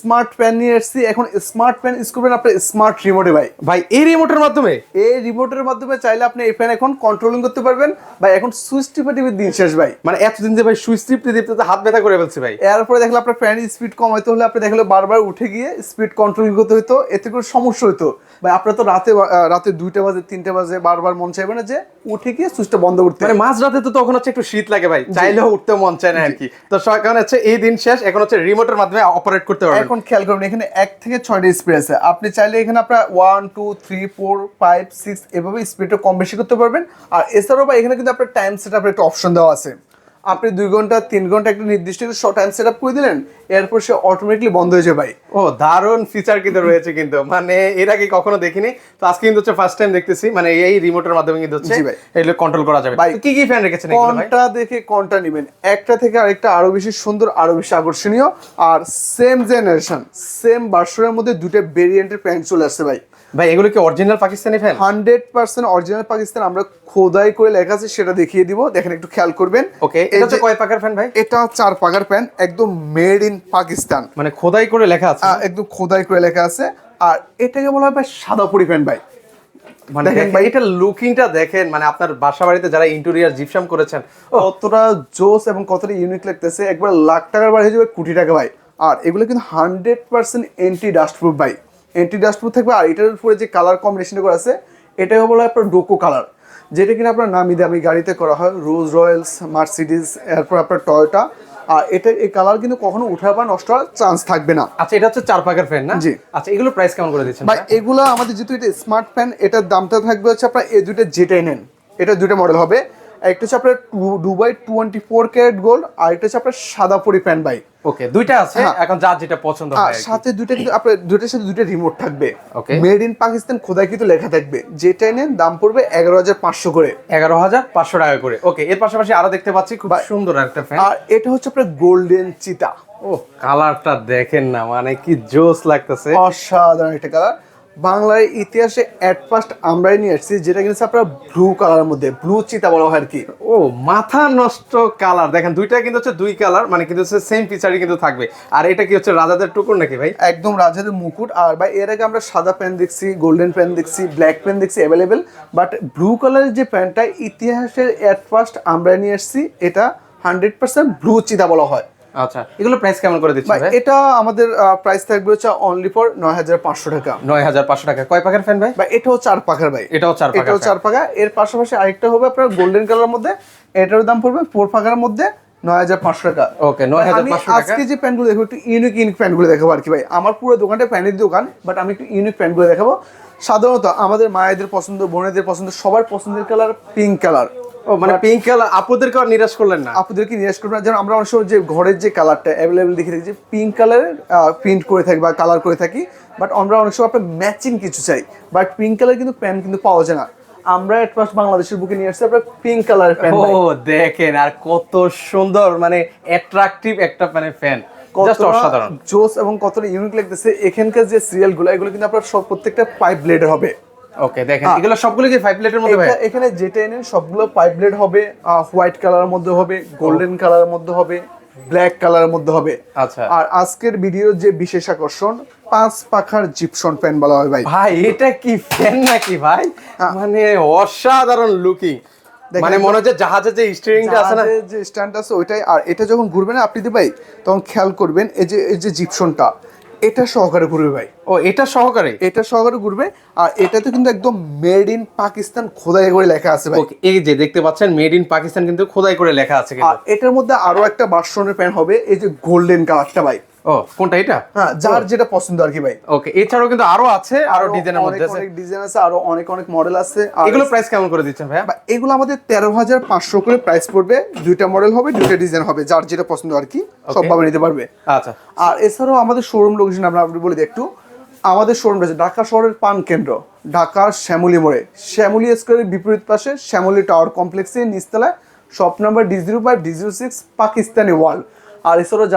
Smart fan নিয়ে এসেছি। এখন স্মার্ট ফ্যান ইউজ করবেন আপনার স্মার্ট রিমোটে ভাই। ভাই এই রিমোটের মাধ্যমে? এই রিমোটের মাধ্যমে চাইলে আপনি এই ফ্যান এখন কন্ট্রোলিং করতে পারবেন ভাই। এখন সুইচ টিপে টিপে দিন শেষ ভাই। মানে এতদিন যে ভাই সুইচ টিপতে টিপতে হাত ব্যথা করে ফেলছে ভাই। এরপরে দেখলে আপনার ফ্যানের স্পিড কমাইতে হলে আপনি দেখলে বারবার উঠে গিয়ে স্পিড কন্ট্রোলিং করতে হতো, এতে করে সমস্যা হতো ভাই। আপনার তো রাতে 2টা বাজে 3টা বাজে বারবার মন চাইবে না যে উঠে গিয়ে সুইচটা বন্ধ করতে। মানে মাঝ রাতে তো তখন হচ্ছে একটু শীত লাগে ভাই, চাইলেও উঠতে মন চায় না আর কি। তো এখন হচ্ছে এই দিন শেষ, এখন হচ্ছে রিমোটের মাধ্যমে অপারেট করতে পারবেন। এখন খেয়াল করবেন এখানে 1 থেকে 6টা স্পিড আছে। আপনি চাইলে এখানে আপনার 1 2 3 4 5 6 এভাবে স্পিডটা কম বেশি করতে পারবেন। আর এছাড়াও ভাই এখানে কিন্তু আপনার টাইম সেটআপের একটা অপশন দেওয়া আছে। আপনি 2 ঘন্টা 3 ঘন্টা একটা নির্দিষ্ট টাইম সেটআপ করে দিলেন, এরপর সে অটোমেটিকলি বন্ধ হয়ে যাবে ভাই। ও দারুণ ফিচার কিন্তু রয়েছে কিন্তু, মানে এর আগে কখনো দেখিনি। তো আজকে কিন্তু হচ্ছে ফার্স্ট টাইম দেখতেছি, মানে এই রিমোটের মাধ্যমে কিন্তু হচ্ছে এগুলো কন্ট্রোল করা যাবে। ভাই কি কি ফ্যান রেখেছেন এগুলো ভাই? কোনটা দেখে কোনটা নেবেন, একটা থেকে আরেকটা আরো বেশি সুন্দর, আরো বেশি আকর্ষণীয়। আর সেম জেনারেশন সেম ভার্সনের মধ্যে দুটো ভেরিয়েন্টের ফ্যান চলে আসছে ভাই। ভাই এগুলো কি original Pakistani fan? 100% original Pakistan. আমরা খোদাই করে লেখা আছে সেটা দেখিয়ে দিব, দেখেন একটু খেয়াল করবেন। ওকে, এটা হচ্ছে কয় পাকার ফ্যান ভাই? এটা 4 পাকার ফ্যান, একদম মেড ইন পাকিস্তান, মানে খোদাই করে লেখা আছে? একদম খোদাই করে লেখা আছে। আর এটাকে বলা হয় ভাই সাদাপুরি ফ্যান ভাই। মানে দেখেন ভাই এটা লুকিংটা দেখেন, মানে আপনার বাসা বাড়িতে যারা ইন্টেরিয়র জিপসাম করেছেন কতটা জোস এবং কতটা ইউনিক লাগতেছে। একবার লাখ টাকার বাড়ি হয়ে যাবে কোটি টাকা ভাই। আর এগুলো কিন্তু 100% এন্টি ডাস্ট প্রুফ ভাই, এন্টি ডাস্ট প্রুফ থাকবে। আর এটার উপরে যে কালার কম্বিনেশনটা করা আছে এটাকে বলা হয় আপনার ডোকো কালার, যেটা কিনা আপনার নামি দামি গাড়িতে করা হয়, রোলস রয়েলস, মার্সিডিজ, এরপর আপনার টয়োটা। আর এটা এই কালার কিন্তু কখনো উঠার বা নষ্ট হওয়ার চান্স থাকবে না। আচ্ছা, এটা হচ্ছে 4 পাকার ফ্যান না? জি। আচ্ছা, এগুলো প্রাইস কেমন করে দিচ্ছেন ভাই? এগুলো আমাদের যেহেতু এটা স্মার্ট ফ্যান, এটার দামটা থাকবে হচ্ছে আপনার এই দুটো যেটাই নেন, এটা দুটো মডেল হবে। একটা হচ্ছে আপনার দুবাই 24 ক্যারেট গোল্ড, আর একটা হচ্ছে আপনার সাদাপুরি ফ্যান ভাই। ওকে, দুইটা আছে, এখন যার যেটা পছন্দ হয়। সাথে দুটো কিন্তু আপনার দুটোর সাথে দুটো রিমোট থাকবে। ওকে, মেড ইন পাকিস্তান খোদাই কিন্তু লেখা থাকবে। যেটাই নেন দাম পড়বে 11,500 করে, 11,500 টাকা করে। ওকে, এর পাশাপাশি আরো দেখতে পাচ্ছি খুব সুন্দর একটা ফ্যান। আর এটা হচ্ছে আপনার গোল্ডেন চিতা। ও কালারটা দেখেন না, মানে কি জোস লাগতেছে, অসাধারণ একটা কালার। বাংলার ইতিহাসে এট ফার্স্ট আমরাই নিয়ে আসছি, যেটা কিনেছে আপনার ব্লু কালারের মধ্যে, ব্লু চিতা বলা হয় আর কি। ও মাথা নষ্ট কালার দেখেন, দুইটা কিন্তু হচ্ছে দুই কালার, মানে কিন্তু হচ্ছে সেম ফিচারই কিন্তু থাকবে। আর এটা কি হচ্ছে রাজাদের টুকুর নাকি ভাই? একদম রাজাদের মুকুট। আর ভাই এর আগে আমরা সাদা প্যান দেখছি, গোল্ডেন প্যান দেখছি, ব্ল্যাক প্যান দেখছি অ্যাভেলেবেল, বাট ব্লু কালারের যে প্যান্টটা ইতিহাসের এট ফার্স্ট আমরা নিয়ে আসছি, এটা 100% ব্লু চিতা বলা হয়। আচ্ছা, এগুলো প্রাইস কেমন করে দিচ্ছেন ভাই? এটা আমাদের প্রাইস থাকবে হচ্ছে অনলি ফর 9,500 টাকা। 9,500 টাকা। কয় পাকার ফ্যান ভাই? এটাও 4 পাকার ভাই। এটাও 4 পাকা। এটাও 4 পাকা। এর পাশাপাশি আরেকটা হবে আপনার গোল্ডেন কালার মধ্যে, এটার দাম পড়বে 4 পাকার মধ্যে 9,500 টাকা। ওকে, 9,500 টাকা। আজকে যে প্যান্টগুলো দেখবো একটু ইউনিক প্যান্টগুলো দেখাবো আর কি ভাই। আমার পুরো দোকানটা প্যান্টের দোকান, বাট আমি একটু ইউনিক প্যান্টগুলো দেখাবো। সাধারণত আমাদের মায়েদের পছন্দ, বোনেদের পছন্দ, সবার পছন্দের কালার পিঙ্ক কালার। ও মানে পিঙ্ক কালার আপুদেরকে আর নিরাশ করলেন না? আপুদেরকে নিরাশ করবেন না। যেমন আমরা অনেক সময় যে ঘরের যে কালারটা অ্যাভেলেবেল দেখে থাকি যে পিঙ্ক কালারের প্রিন্ট করে থাকি বা কালার করে থাকি, বাট আমরা অনেক সময় আপনার ম্যাচিং কিছু চাই, বাট পিঙ্ক কালার কিন্তু প্যান্ট কিন্তু পাওয়া যায় না। আমরা এট ফার্স্ট বাংলাদেশের বুকে নিয়ে আসছি আপনার পিঙ্ক কালারের প্যান্ট। ও দেখেন, আর কত সুন্দর, মানে অ্যাট্রাকটিভ একটা মানে ফ্যান, জাস্ট অসাধারণ জোস এবং কতটা ইউনিক লাগতেছে। এখানকার যে সিরিয়ালগুলো এগুলো কিন্তু আপনার সব প্রত্যেকটা পাইপ ব্লেডের হবে। ওকে দেখেন, এগুলো সবগুলো কি 5 প্লেটের মধ্যে ভাই? এখানে যেটা এনেন সবগুলো পাইপ ব্লেড হবে, হোয়াইট কালারের মধ্যে হবে, গোল্ডেন কালারের মধ্যে হবে, ব্ল্যাক কালারের মধ্যে হবে। আচ্ছা, আর আজকের ভিডিওর যে বিশেষ আকর্ষণ 5 পাখার জিপসন ফ্যান বলা হয় ভাই। ভাই এটা কি ফ্যান নাকি ভাই? মানে অসাধারণ লুকিং, মানে মনে হচ্ছে জাহাজের যে স্টিয়ারিংটা আছে না, যে স্ট্যান্ড আছে ওইটাই। আর এটা যখন ঘুরবে না আপনি ভাই, তখন খেয়াল করবেন এই যে জিপসনটা এটা সহকারে ঘুরবে ভাই। ও এটা সহকারে? এটা সহকারে ঘুরবে। আর এটাতে কিন্তু একদম মেড ইন পাকিস্তান খোদাই করে লেখা আছে ভাই। ওকে, এই যে দেখতে পাচ্ছেন মেড ইন পাকিস্তান কিন্তু খোদাই করে লেখা আছে কিন্তু। আর এটার মধ্যে আরো একটা ভার্সনের প্যান হবে, এই যে গোল্ডেন কালারটা ভাই। ও কোনটা এটা? হ্যাঁ, যার যেটা পছন্দ আর কি ভাই। ওকে, এছাড়াও কিন্তু আরো আছে, আরো ডিজাইনের মধ্যে আছে, অনেক ডিজাইন আছে, আরো অনেক মডেল আছে। এগুলো প্রাইস কেমন করে দিচ্ছেন ভাই? এগুলো আমাদের 13,500 করে প্রাইস পড়বে। দুইটা মডেল হবে, দুইটা ডিজাইন হবে, যার যেটা পছন্দ আর কি সব ভাবে নিতে পারবে। আচ্ছা, আর এছাড়াও আমাদের শোরুম লোকেশন আমরা বলে দিই একটু। আমাদের শোরুম রয়েছে ঢাকা শহরের পান কেন্দ্র, ঢাকার শ্যামলী মোড়ে, শ্যামলী স্কোয়ারের বিপরীত পাশে শ্যামলী টাওয়ার কমপ্লেক্সের নিচতলায়, shop number D05 D06 Pakistani world. আর এছাড়াও